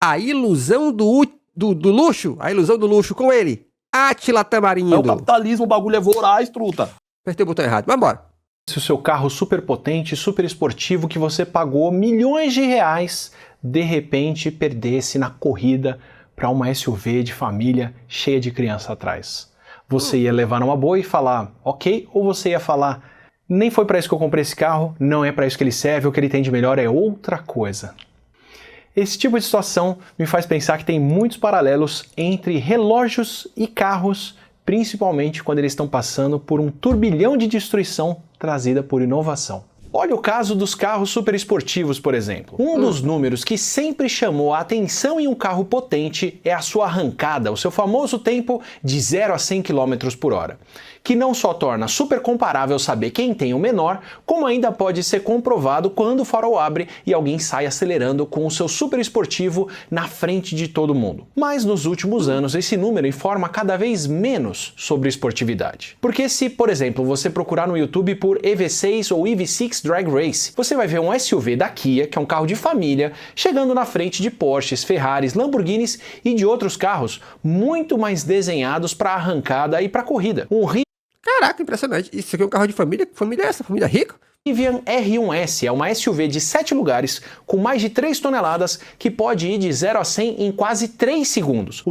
a ilusão do luxo, a ilusão do luxo com ele, Átila Tamarindo. É o capitalismo, o bagulho é voraz, truta. Apertei o botão errado, mas bora. Se o seu carro super potente, super esportivo que você pagou milhões de reais, de repente perdesse na corrida para uma SUV de família cheia de criança atrás. Você ia levar numa boa e falar, ok? Ou você ia falar, nem foi para isso que eu comprei esse carro, não é para isso que ele serve, o que ele tem de melhor é outra coisa. Esse tipo de situação me faz pensar que tem muitos paralelos entre relógios e carros, principalmente quando eles estão passando por um turbilhão de destruição trazida por inovação. Olha o caso dos carros super esportivos, por exemplo. Um dos números que sempre chamou a atenção em um carro potente é a sua arrancada, o seu famoso tempo de 0 a 100 km por hora, que não só torna super comparável saber quem tem o menor, como ainda pode ser comprovado quando o farol abre e alguém sai acelerando com o seu super esportivo na frente de todo mundo. Mas nos últimos anos esse número informa cada vez menos sobre esportividade. Porque se, por exemplo, você procurar no YouTube por EV6 ou EV6 Drag Race, você vai ver um SUV da Kia, que é um carro de família, chegando na frente de Porsches, Ferraris, Lamborghinis e de outros carros muito mais desenhados para arrancada e para corrida. Caraca, impressionante. Isso aqui é um carro de família? Que família é essa? Família rica? Rivian R1S é uma SUV de 7 lugares com mais de 3 toneladas que pode ir de 0 a 100 em quase 3 segundos.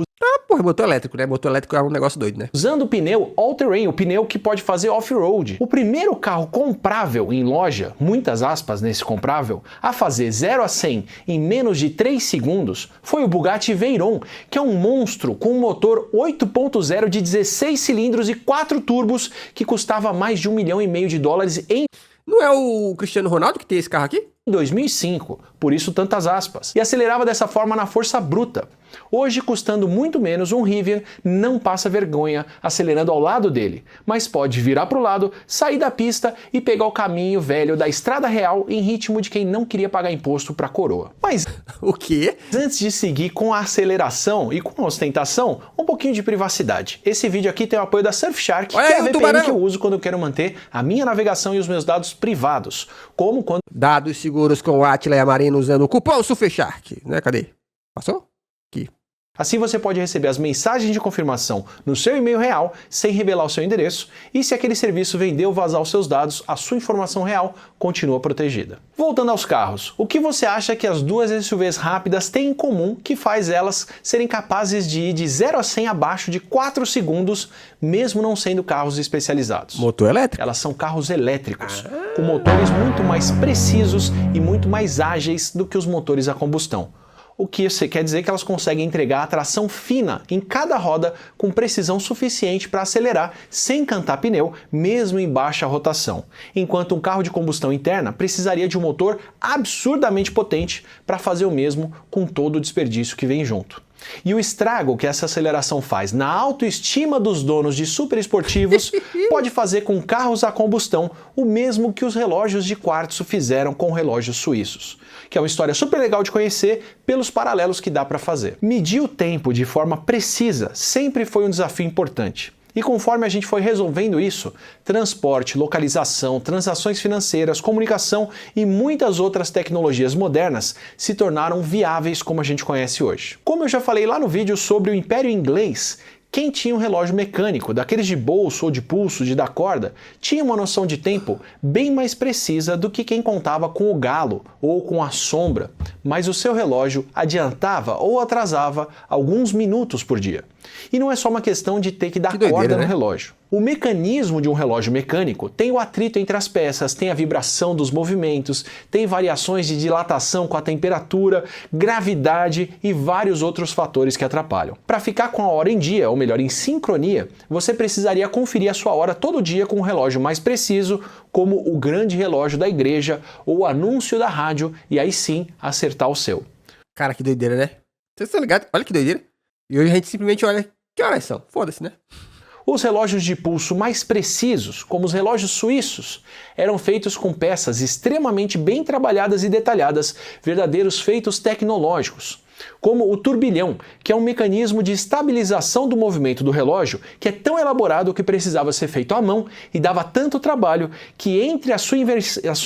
Porra, motor elétrico, né? Motor elétrico é um negócio doido, né? Usando o pneu all-terrain, o pneu que pode fazer off-road. O primeiro carro comprável em loja, muitas aspas nesse comprável, a fazer 0 a 100 em menos de 3 segundos foi o Bugatti Veyron, que é um monstro com um motor 8.0 de 16 cilindros e 4 turbos que custava mais de $1,5 milhão em... Não é o Cristiano Ronaldo que tem esse carro aqui? Em 2005, por isso tantas aspas, e acelerava dessa forma na força bruta. Hoje, custando muito menos, um Rivian não passa vergonha acelerando ao lado dele, mas pode virar para o lado, sair da pista e pegar o caminho velho da estrada real em ritmo de quem não queria pagar imposto para a coroa. Mas o quê? Antes de seguir com a aceleração e com a ostentação, um pouquinho de privacidade. Esse vídeo aqui tem o apoio da Surfshark, olha que é aí, a VPN tubarão. que eu uso quando eu quero manter a minha navegação e os meus dados privados, como quando... Dados seguros com o Átila e a Marina usando o cupom Surfshark, né? Cadê? Passou? Aqui. Assim você pode receber as mensagens de confirmação no seu e-mail real, sem revelar o seu endereço, e se aquele serviço vender ou vazar os seus dados, a sua informação real continua protegida. Voltando aos carros, o que você acha que as duas SUVs rápidas têm em comum que faz elas serem capazes de ir de 0 a 100 abaixo de 4 segundos, mesmo não sendo carros especializados? Motor elétrico? Elas são carros elétricos, com motores muito mais precisos e muito mais ágeis do que os motores a combustão. O que quer dizer que elas conseguem entregar a tração fina em cada roda com precisão suficiente para acelerar sem cantar pneu, mesmo em baixa rotação. Enquanto um carro de combustão interna precisaria de um motor absurdamente potente para fazer o mesmo com todo o desperdício que vem junto. E o estrago que essa aceleração faz na autoestima dos donos de super esportivos pode fazer com carros a combustão o mesmo que os relógios de quartzo fizeram com relógios suíços, que é uma história super legal de conhecer pelos paralelos que dá para fazer. Medir o tempo de forma precisa sempre foi um desafio importante. E conforme a gente foi resolvendo isso, transporte, localização, transações financeiras, comunicação e muitas outras tecnologias modernas se tornaram viáveis como a gente conhece hoje. Como eu já falei lá no vídeo sobre o Império Inglês, quem tinha um relógio mecânico, daqueles de bolso ou de pulso, de dar corda, tinha uma noção de tempo bem mais precisa do que quem contava com o galo ou com a sombra, mas o seu relógio adiantava ou atrasava alguns minutos por dia. E não é só uma questão de ter que dar corda no relógio. O mecanismo de um relógio mecânico tem o atrito entre as peças, tem a vibração dos movimentos, tem variações de dilatação com a temperatura, gravidade e vários outros fatores que atrapalham. Para ficar com a hora em dia, ou melhor, em sincronia, você precisaria conferir a sua hora todo dia com um relógio mais preciso, como o grande relógio da igreja ou o anúncio da rádio, e aí sim acertar o seu. Cara, que doideira, né? Vocês estão ligados? Olha que doideira. E hoje a gente simplesmente olha, que horas são? Foda-se, né? Os relógios de pulso mais precisos, como os relógios suíços, eram feitos com peças extremamente bem trabalhadas e detalhadas, verdadeiros feitos tecnológicos. como o turbilhão, que é um mecanismo de estabilização do movimento do relógio que é tão elaborado que precisava ser feito à mão e dava tanto trabalho que entre a sua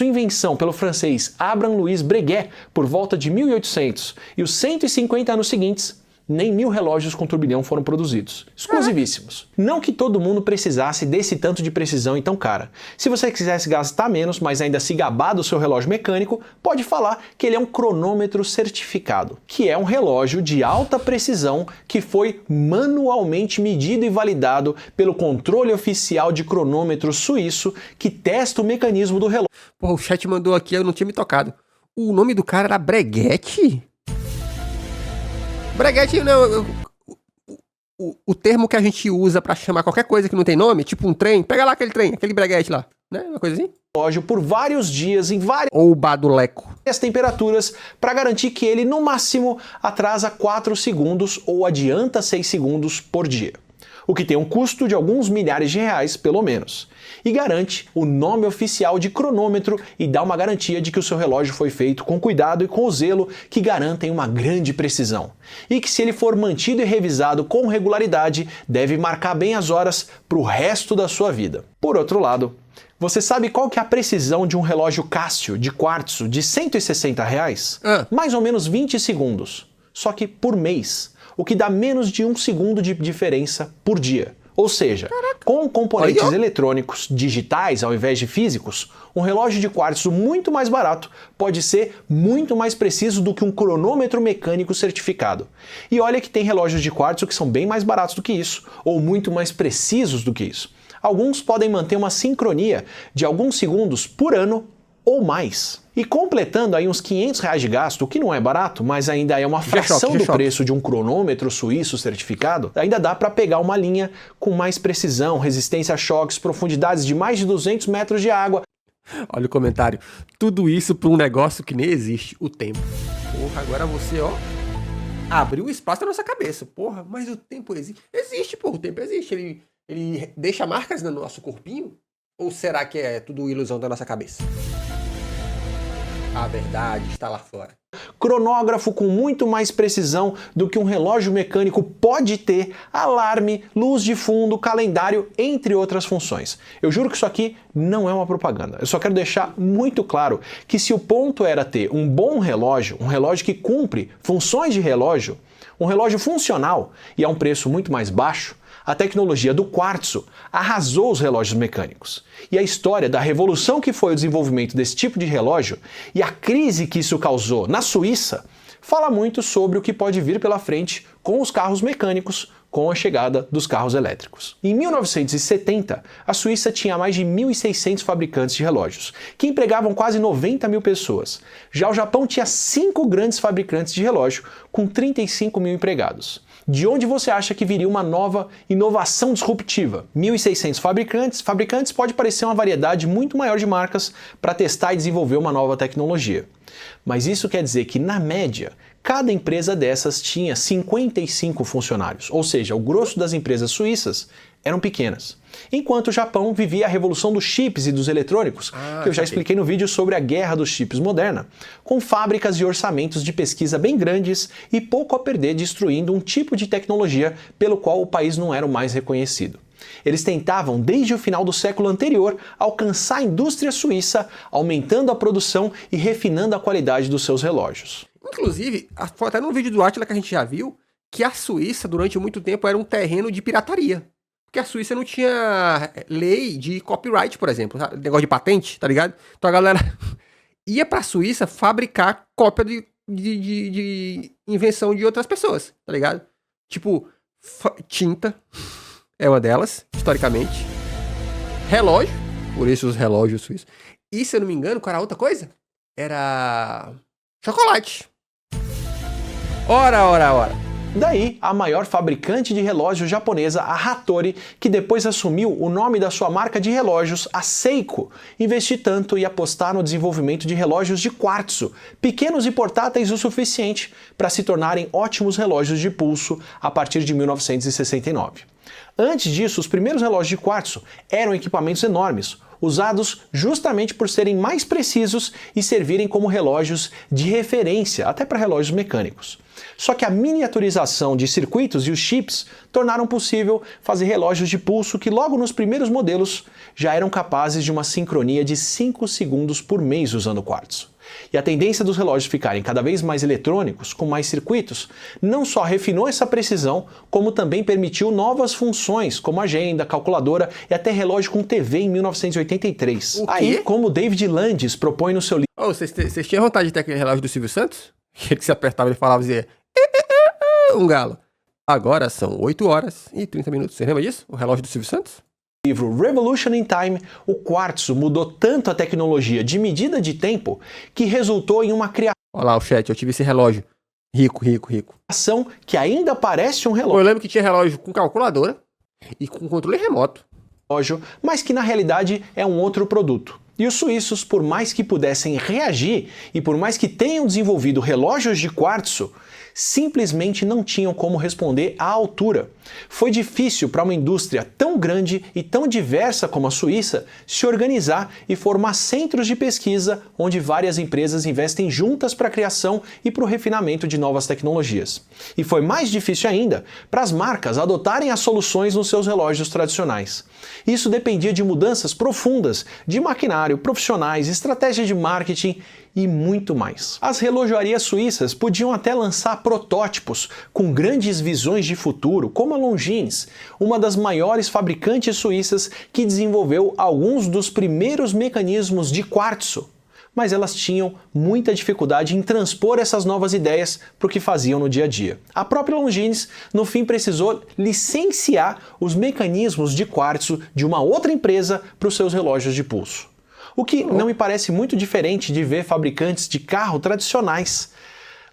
invenção pelo francês Abraham-Louis Breguet por volta de 1800 e os 150 anos seguintes, nem 1000 relógios com turbilhão foram produzidos. Exclusivíssimos. Não que todo mundo precisasse desse tanto de precisão e tão cara. Se você quisesse gastar menos, mas ainda se gabar do seu relógio mecânico, pode falar que ele é um cronômetro certificado, que é um relógio de alta precisão que foi manualmente medido e validado pelo controle oficial de cronômetro suíço que testa o mecanismo do relógio. Porra, o chat mandou aqui, eu não tinha me tocado. O nome do cara era Breguet? Breguet, não, o termo que a gente usa pra chamar qualquer coisa que não tem nome, tipo um trem, pega lá aquele trem, aquele breguete lá, né? Uma coisa assim. Relógio por vários dias em várias Ou baduleco. temperaturas para garantir que ele, no máximo, atrasa 4 segundos ou adianta 6 segundos por dia. O que tem um custo de alguns milhares de reais, pelo menos. E garante o nome oficial de cronômetro e dá uma garantia de que o seu relógio foi feito com cuidado e com o zelo que garantem uma grande precisão. E que se ele for mantido e revisado com regularidade, deve marcar bem as horas para o resto da sua vida. Por outro lado, você sabe qual que é a precisão de um relógio Casio de quartzo de R$160? Mais ou menos 20 segundos, só que por mês, o que dá menos de 1 segundo de diferença por dia. Ou seja, com componentes eletrônicos digitais ao invés de físicos, um relógio de quartzo muito mais barato pode ser muito mais preciso do que um cronômetro mecânico certificado. E olha que tem relógios de quartzo que são bem mais baratos do que isso, ou muito mais precisos do que isso. Alguns podem manter uma sincronia de alguns segundos por ano ou mais. E completando aí uns R$500 de gasto, o que não é barato, mas ainda é uma fração do preço de um cronômetro suíço certificado, ainda dá para pegar uma linha com mais precisão, resistência a choques, profundidades de mais de 200 metros de água. Olha o comentário. Tudo isso para um negócio que nem existe, o tempo. Porra, agora você, ó, abriu espaço na nossa cabeça. Porra, mas o tempo existe. Existe, porra, o tempo existe. Ele deixa marcas no nosso corpinho? Ou será que é tudo ilusão da nossa cabeça? A verdade está lá fora. Cronógrafo com muito mais precisão do que um relógio mecânico pode ter, alarme, luz de fundo, calendário, entre outras funções. Eu juro que isso aqui não é uma propaganda. Eu só quero deixar muito claro que se o ponto era ter um bom relógio, um relógio que cumpre funções de relógio, um relógio funcional e a um preço muito mais baixo, a tecnologia do quartzo arrasou os relógios mecânicos. E a história da revolução que foi o desenvolvimento desse tipo de relógio e a crise que isso causou na Suíça fala muito sobre o que pode vir pela frente com os carros mecânicos com a chegada dos carros elétricos. Em 1970, a Suíça tinha mais de 1.600 fabricantes de relógios, que empregavam quase 90 mil pessoas. Já o Japão tinha 5 grandes fabricantes de relógio, com 35 mil empregados. De onde você acha que viria uma nova inovação disruptiva? 1.600 fabricantes pode parecer uma variedade muito maior de marcas para testar e desenvolver uma nova tecnologia. Mas isso quer dizer que, na média, cada empresa dessas tinha 55 funcionários, ou seja, o grosso das empresas suíças eram pequenas. Enquanto o Japão vivia a revolução dos chips e dos eletrônicos, que eu já expliquei no vídeo sobre a guerra dos chips moderna, com fábricas e orçamentos de pesquisa bem grandes e pouco a perder destruindo um tipo de tecnologia pelo qual o país não era o mais reconhecido. Eles tentavam, desde o final do século anterior, alcançar a indústria suíça, aumentando a produção e refinando a qualidade dos seus relógios. Inclusive, foi até no vídeo do Átila que a gente já viu que a Suíça, durante muito tempo, era um terreno de pirataria. Porque a Suíça não tinha lei de copyright, por exemplo, sabe? Negócio de patente, tá ligado? Então a galera ia pra Suíça fabricar cópia de invenção de outras pessoas, tá ligado? Tipo, tinta é uma delas, historicamente. Relógio, por isso os relógios suíços. E, se eu não me engano, qual era a outra coisa? Era chocolate. Ora. Daí, a maior fabricante de relógios japonesa, a Hattori, que depois assumiu o nome da sua marca de relógios, a Seiko, investir tanto e apostar no desenvolvimento de relógios de quartzo, pequenos e portáteis o suficiente para se tornarem ótimos relógios de pulso a partir de 1969. Antes disso, os primeiros relógios de quartzo eram equipamentos enormes, usados justamente por serem mais precisos e servirem como relógios de referência, até para relógios mecânicos. Só que a miniaturização de circuitos e os chips tornaram possível fazer relógios de pulso que logo nos primeiros modelos já eram capazes de uma sincronia de 5 segundos por mês usando quartzo. E a tendência dos relógios ficarem cada vez mais eletrônicos, com mais circuitos, não só refinou essa precisão, como também permitiu novas funções, como agenda, calculadora e até relógio com TV em 1983. Aí, como David Landis propõe no seu livro... Vocês tinham vontade de ter aquele relógio do Silvio Santos? Aquele que se apertava e falava e dizia... um galo. Agora são 8 horas e 30 minutos. Você lembra disso? O relógio do Silvio Santos? Livro Revolution in Time, o quartzo mudou tanto a tecnologia de medida de tempo que resultou em uma criação... Olha lá o chat, eu tive esse relógio. Rico. que ainda parece um relógio. Eu lembro que tinha relógio com calculadora e com controle remoto. Mas que na realidade é um outro produto. E os suíços, por mais que pudessem reagir e por mais que tenham desenvolvido relógios de quartzo, simplesmente não tinham como responder à altura. Foi difícil para uma indústria tão grande e tão diversa como a Suíça se organizar e formar centros de pesquisa onde várias empresas investem juntas para a criação e para o refinamento de novas tecnologias. E foi mais difícil ainda para as marcas adotarem as soluções nos seus relógios tradicionais. Isso dependia de mudanças profundas de maquinário, profissionais, estratégia de marketing e muito mais. As relojoarias suíças podiam até lançar protótipos com grandes visões de futuro, como a Longines, uma das maiores fabricantes suíças que desenvolveu alguns dos primeiros mecanismos de quartzo. Mas elas tinham muita dificuldade em transpor essas novas ideias para o que faziam no dia a dia. A própria Longines, no fim, precisou licenciar os mecanismos de quartzo de uma outra empresa para os seus relógios de pulso. O que não me parece muito diferente de ver fabricantes de carro tradicionais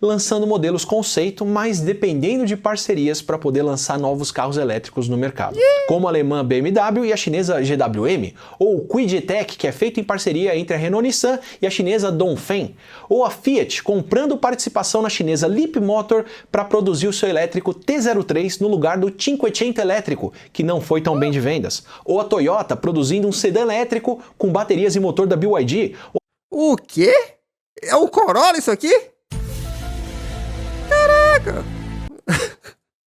lançando modelos conceito, mas dependendo de parcerias para poder lançar novos carros elétricos no mercado. Como a alemã BMW e a chinesa GWM, ou o Quid-E-Tech, que é feito em parceria entre a Renault-Nissan e a chinesa Dongfeng, ou a Fiat comprando participação na chinesa Leapmotor para produzir o seu elétrico T03 no lugar do Cinquecento elétrico, que não foi tão bem de vendas, ou a Toyota produzindo um sedã elétrico com baterias e motor da BYD. O quê? É um Corolla isso aqui? Caraca!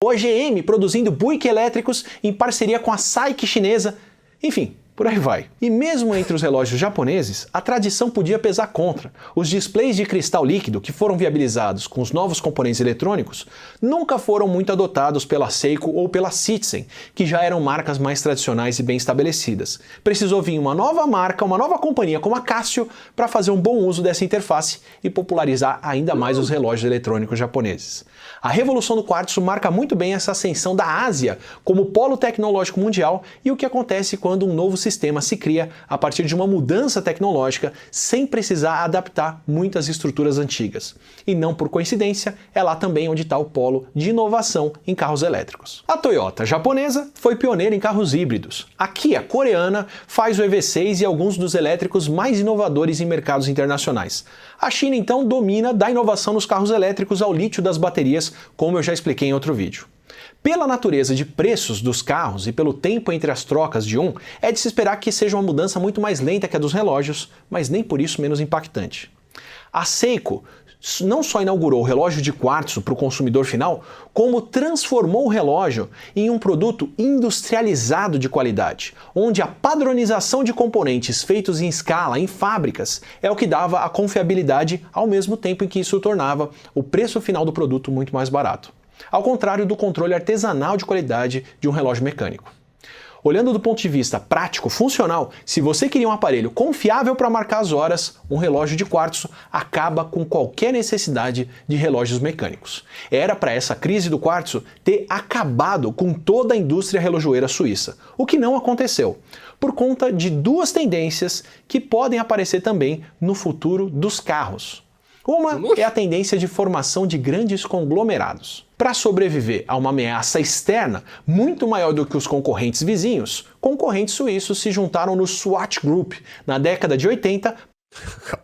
Ou a GM produzindo Buick elétricos em parceria com a SAIC chinesa. Enfim, por aí vai. E mesmo entre os relógios japoneses, a tradição podia pesar contra. Os displays de cristal líquido que foram viabilizados com os novos componentes eletrônicos nunca foram muito adotados pela Seiko ou pela Citizen, que já eram marcas mais tradicionais e bem estabelecidas. Precisou vir uma nova marca, uma nova companhia como a Casio para fazer um bom uso dessa interface e popularizar ainda mais os relógios eletrônicos japoneses. A revolução do quartzo marca muito bem essa ascensão da Ásia como polo tecnológico mundial e o que acontece quando um novo sistema se cria a partir de uma mudança tecnológica sem precisar adaptar muitas estruturas antigas. E não por coincidência, é lá também onde está o polo de inovação em carros elétricos. A Toyota japonesa foi pioneira em carros híbridos. A Kia coreana faz o EV6 e alguns dos elétricos mais inovadores em mercados internacionais. A China então domina da inovação nos carros elétricos ao lítio das baterias, como eu já expliquei em outro vídeo. Pela natureza de preços dos carros e pelo tempo entre as trocas de um, é de se esperar que seja uma mudança muito mais lenta que a dos relógios, mas nem por isso menos impactante. A Seiko não só inaugurou o relógio de quartzo para o consumidor final, como transformou o relógio em um produto industrializado de qualidade, onde a padronização de componentes feitos em escala, em fábricas, é o que dava a confiabilidade ao mesmo tempo em que isso tornava o preço final do produto muito mais barato. Ao contrário do controle artesanal de qualidade de um relógio mecânico. Olhando do ponto de vista prático, funcional, se você queria um aparelho confiável para marcar as horas, um relógio de quartzo acaba com qualquer necessidade de relógios mecânicos. Era para essa crise do quartzo ter acabado com toda a indústria relojoeira suíça, o que não aconteceu, por conta de duas tendências que podem aparecer também no futuro dos carros. Uma é a tendência de formação de grandes conglomerados. Para sobreviver a uma ameaça externa muito maior do que os concorrentes vizinhos, concorrentes suíços se juntaram no SWAT Group na década de 80.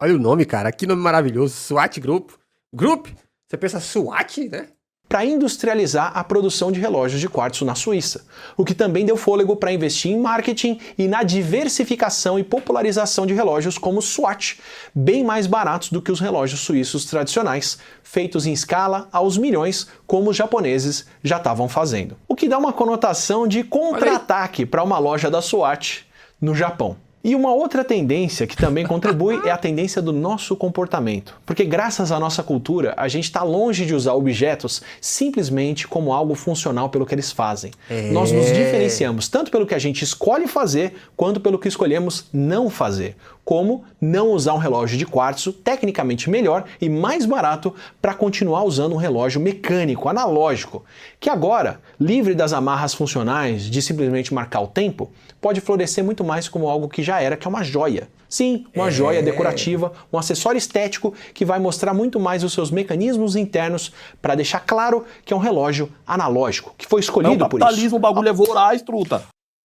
Olha o nome, cara, que nome maravilhoso, SWAT Group. Group? Você pensa SWAT, né? para industrializar a produção de relógios de quartzo na Suíça, o que também deu fôlego para investir em marketing e na diversificação e popularização de relógios como o Swatch, bem mais baratos do que os relógios suíços tradicionais, feitos em escala aos milhões, como os japoneses já estavam fazendo. O que dá uma conotação de contra-ataque para uma loja da Swatch no Japão. E uma outra tendência que também contribui é a tendência do nosso comportamento. Porque graças à nossa cultura, a gente está longe de usar objetos simplesmente como algo funcional pelo que eles fazem. Nós nos diferenciamos tanto pelo que a gente escolhe fazer, quanto pelo que escolhemos não fazer. Como não usar um relógio de quartzo, tecnicamente melhor e mais barato, para continuar usando um relógio mecânico, analógico, que agora, livre das amarras funcionais de simplesmente marcar o tempo, pode florescer muito mais como algo que já era, que é uma joia. Sim, uma joia decorativa, um acessório estético que vai mostrar muito mais os seus mecanismos internos para deixar claro que é um relógio analógico, que foi escolhido por isso. Capitalismo, o bagulho é voraz, truta.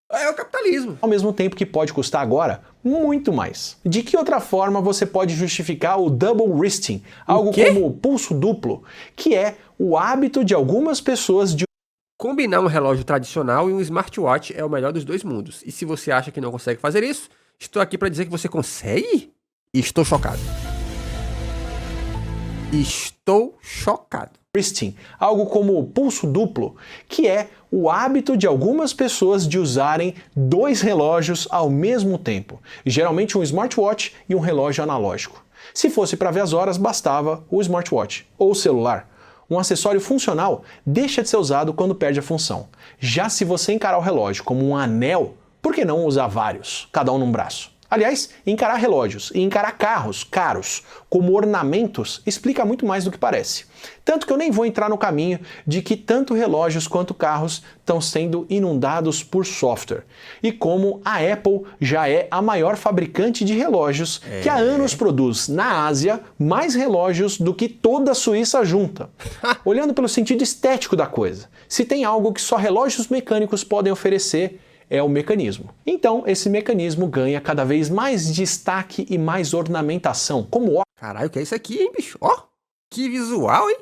É o capitalismo. Ao mesmo tempo que pode custar agora muito mais. De que outra forma você pode justificar o double wristing, algo como o pulso duplo, que é o hábito de algumas pessoas de combinar um relógio tradicional e um smartwatch é o melhor dos dois mundos. E se você acha que não consegue fazer isso, estou aqui para dizer que você consegue? E estou chocado. Estou chocado. wristing, algo como o pulso duplo, que é o hábito de algumas pessoas de usarem dois relógios ao mesmo tempo, geralmente um smartwatch e um relógio analógico. Se fosse para ver as horas, bastava o smartwatch ou o celular. Um acessório funcional deixa de ser usado quando perde a função. Já se você encarar o relógio como um anel, por que não usar vários, cada um num braço? Aliás, encarar relógios e encarar carros caros como ornamentos explica muito mais do que parece. Tanto que eu nem vou entrar no caminho de que tanto relógios quanto carros estão sendo inundados por software. E como a Apple já é a maior fabricante de relógios, que há anos produz na Ásia mais relógios do que toda a Suíça junta. Olhando pelo sentido estético da coisa, se tem algo que só relógios mecânicos podem oferecer, é o mecanismo. Então, esse mecanismo ganha cada vez mais destaque e mais ornamentação, como o Caralho, o que é isso aqui, hein, bicho? Ó, que visual, hein?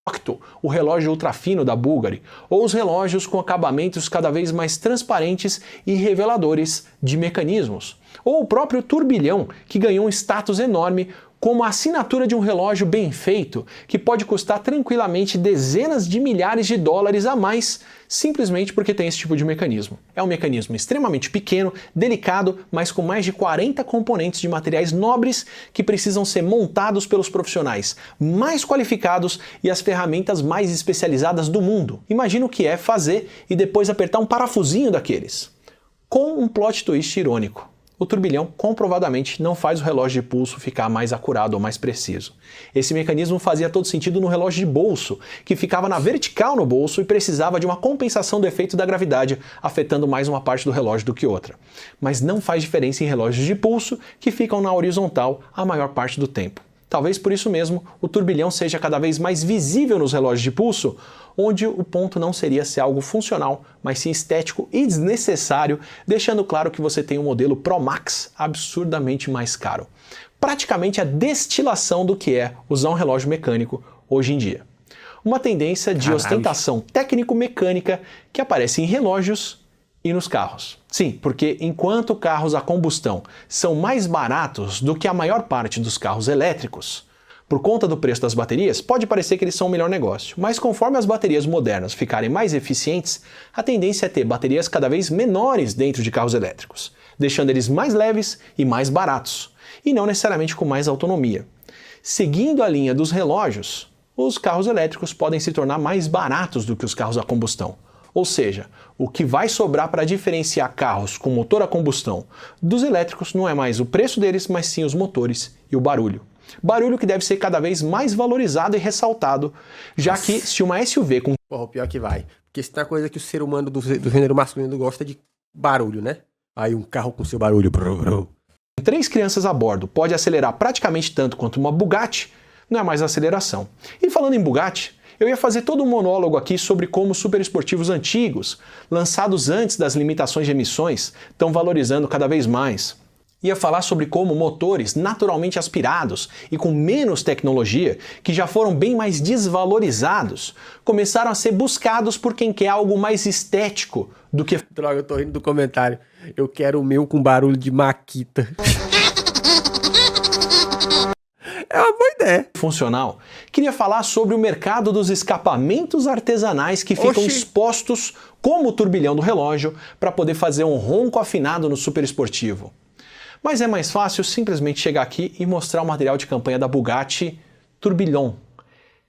Octo, o relógio ultrafino da Bulgari, ou os relógios com acabamentos cada vez mais transparentes e reveladores de mecanismos, ou o próprio turbilhão, que ganhou um status enorme como a assinatura de um relógio bem feito, que pode custar tranquilamente dezenas de milhares de dólares a mais, simplesmente porque tem esse tipo de mecanismo. É um mecanismo extremamente pequeno, delicado, mas com mais de 40 componentes de materiais nobres que precisam ser montados pelos profissionais mais qualificados e as ferramentas mais especializadas do mundo. Imagina o que é fazer e depois apertar um parafusinho daqueles. Com um plot twist irônico. O turbilhão comprovadamente não faz o relógio de pulso ficar mais acurado ou mais preciso. Esse mecanismo fazia todo sentido no relógio de bolso, que ficava na vertical no bolso e precisava de uma compensação do efeito da gravidade, afetando mais uma parte do relógio do que outra. Mas não faz diferença em relógios de pulso, que ficam na horizontal a maior parte do tempo. Talvez por isso mesmo o turbilhão seja cada vez mais visível nos relógios de pulso, onde o ponto não seria ser algo funcional, mas sim estético e desnecessário, deixando claro que você tem um modelo Pro Max absurdamente mais caro. Praticamente a destilação do que é usar um relógio mecânico hoje em dia. Uma tendência de ostentação técnico-mecânica que aparece em relógios e nos carros. Sim, porque enquanto carros a combustão são mais baratos do que a maior parte dos carros elétricos, por conta do preço das baterias, pode parecer que eles são o melhor negócio, mas conforme as baterias modernas ficarem mais eficientes, a tendência é ter baterias cada vez menores dentro de carros elétricos, deixando eles mais leves e mais baratos, e não necessariamente com mais autonomia. Seguindo a linha dos relógios, os carros elétricos podem se tornar mais baratos do que os carros a combustão. Ou seja, o que vai sobrar para diferenciar carros com motor a combustão dos elétricos não é mais o preço deles, mas sim os motores e o barulho. Barulho que deve ser cada vez mais valorizado e ressaltado, já que se uma SUV com... Porra, o pior que vai. Porque isso é uma coisa que o ser humano do gênero masculino gosta de barulho, né? Aí um carro com seu barulho... 3 crianças a bordo pode acelerar praticamente tanto quanto uma Bugatti, não é mais aceleração. E falando em Bugatti, eu ia fazer todo um monólogo aqui sobre como superesportivos antigos, lançados antes das limitações de emissões, estão valorizando cada vez mais. Ia falar sobre como motores naturalmente aspirados e com menos tecnologia, que já foram bem mais desvalorizados, começaram a ser buscados por quem quer algo mais estético do que... Droga, eu tô rindo do comentário. Eu quero o meu com barulho de maquita. É uma boa ideia. Funcional. Queria falar sobre o mercado dos escapamentos artesanais que ficam expostos como o turbilhão do relógio para poder fazer um ronco afinado no super esportivo. Mas é mais fácil simplesmente chegar aqui e mostrar o material de campanha da Bugatti Tourbillon,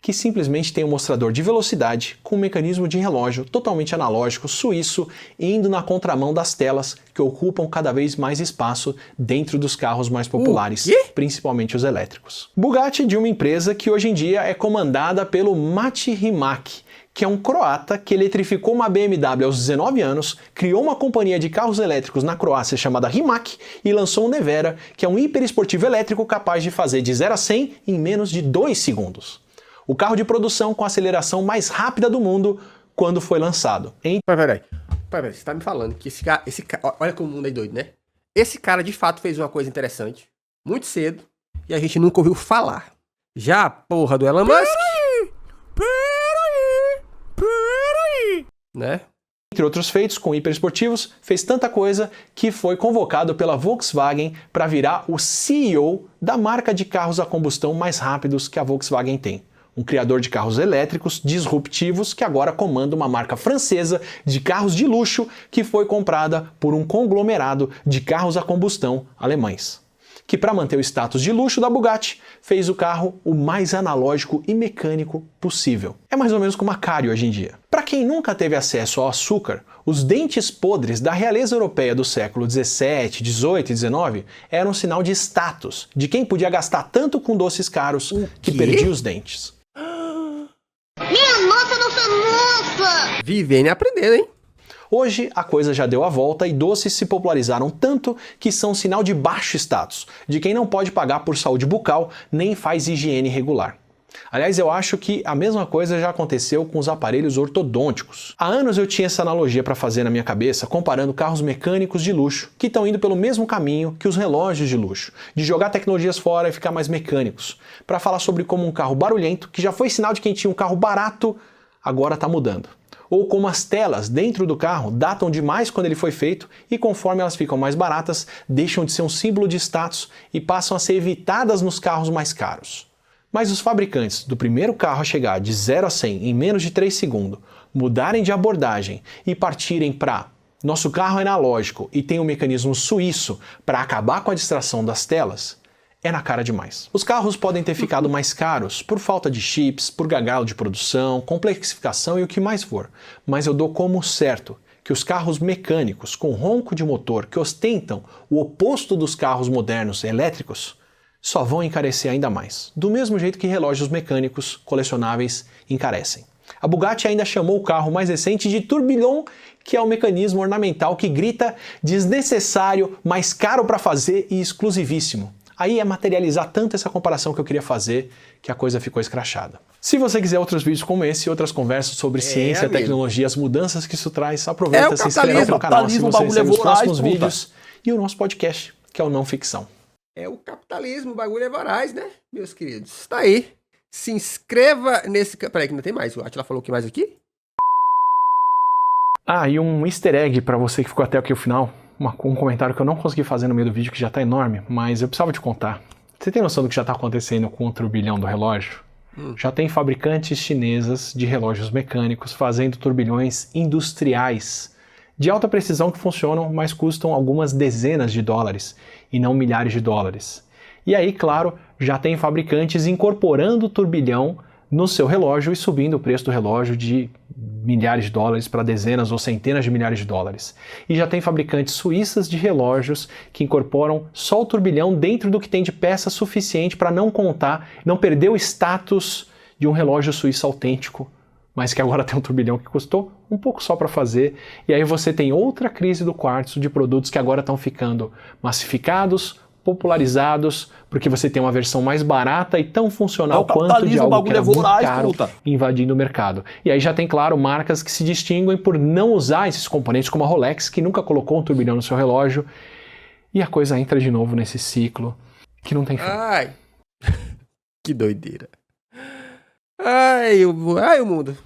que simplesmente tem um mostrador de velocidade com um mecanismo de relógio totalmente analógico, suíço, indo na contramão das telas que ocupam cada vez mais espaço dentro dos carros mais populares, principalmente os elétricos. Bugatti de uma empresa que hoje em dia é comandada pelo Mate Rimac, que é um croata que eletrificou uma BMW aos 19 anos, criou uma companhia de carros elétricos na Croácia chamada Rimac e lançou o Nevera, que é um hiperesportivo elétrico capaz de fazer de 0 a 100 em menos de 2 segundos. O carro de produção com a aceleração mais rápida do mundo quando foi lançado. Peraí, você tá me falando que esse cara, olha como o mundo é doido, né? Esse cara de fato fez uma coisa interessante, muito cedo, e a gente nunca ouviu falar. Já a porra do Elon Musk... Né? Entre outros feitos com hiperesportivos, fez tanta coisa que foi convocado pela Volkswagen para virar o CEO da marca de carros a combustão mais rápidos que a Volkswagen tem. Um criador de carros elétricos disruptivos que agora comanda uma marca francesa de carros de luxo que foi comprada por um conglomerado de carros a combustão alemães, que para manter o status de luxo da Bugatti, fez o carro o mais analógico e mecânico possível. É mais ou menos como a Cari hoje em dia. Para quem nunca teve acesso ao açúcar, os dentes podres da realeza europeia do século 17, 18 e 19 eram um sinal de status, de quem podia gastar tanto com doces caros que perdia os dentes. Minha nossa, nossa, nossa! Vivendo e aprendendo, hein? Hoje a coisa já deu a volta e doces se popularizaram tanto que são sinal de baixo status, de quem não pode pagar por saúde bucal nem faz higiene regular. Aliás, eu acho que a mesma coisa já aconteceu com os aparelhos ortodônticos. Há anos eu tinha essa analogia para fazer na minha cabeça, comparando carros mecânicos de luxo, que estão indo pelo mesmo caminho que os relógios de luxo, de jogar tecnologias fora e ficar mais mecânicos, para falar sobre como um carro barulhento, que já foi sinal de quem tinha um carro barato, agora está mudando. Ou como as telas dentro do carro datam demais quando ele foi feito e conforme elas ficam mais baratas, deixam de ser um símbolo de status e passam a ser evitadas nos carros mais caros. Mas os fabricantes do primeiro carro a chegar de 0 a 100 em menos de 3 segundos, mudarem de abordagem e partirem para nosso carro é analógico e tem um mecanismo suíço para acabar com a distração das telas, é na cara demais. Os carros podem ter ficado mais caros por falta de chips, por gargalo de produção, complexificação e o que mais for, mas eu dou como certo que os carros mecânicos com ronco de motor que ostentam o oposto dos carros modernos elétricos só vão encarecer ainda mais, do mesmo jeito que relógios mecânicos colecionáveis encarecem. A Bugatti ainda chamou o carro mais recente de Tourbillon, que é um mecanismo ornamental que grita desnecessário, mais caro para fazer e exclusivíssimo. Aí é materializar tanto essa comparação que eu queria fazer que a coisa ficou escrachada. Se você quiser outros vídeos como esse e outras conversas sobre ciência, tecnologia, as mudanças que isso traz, aproveita, se inscreve no canal se você recebe os próximos vídeos e o nosso podcast, que é o Não Ficção. É o capitalismo, o bagulho é voraz, né, meus queridos? Tá aí. Se inscreva nesse... Peraí, que ainda tem mais. O Atila falou o que mais aqui? Ah, e um easter egg pra você que ficou até aqui o final. Um comentário que eu não consegui fazer no meio do vídeo, que já tá enorme, mas eu precisava te contar. Você tem noção do que já tá acontecendo com o turbilhão do relógio? Já tem fabricantes chinesas de relógios mecânicos fazendo turbilhões industriais de alta precisão que funcionam, mas custam algumas dezenas de dólares e não milhares de dólares. E aí, claro, já tem fabricantes incorporando o turbilhão no seu relógio e subindo o preço do relógio de milhares de dólares para dezenas ou centenas de milhares de dólares. E já tem fabricantes suíças de relógios que incorporam só o turbilhão dentro do que tem de peça suficiente para não contar, não perder o status de um relógio suíço autêntico, mas que agora tem um turbilhão que custou um pouco só para fazer. E aí você tem outra crise do quartzo de produtos que agora estão ficando massificados, popularizados, porque você tem uma versão mais barata e tão funcional quanto de algo que era muito caro invadindo o mercado. E aí já tem, claro, marcas que se distinguem por não usar esses componentes, como a Rolex, que nunca colocou um turbilhão no seu relógio. e a coisa entra de novo nesse ciclo que não tem fim. Ai. Que doideira. Ai, o mundo.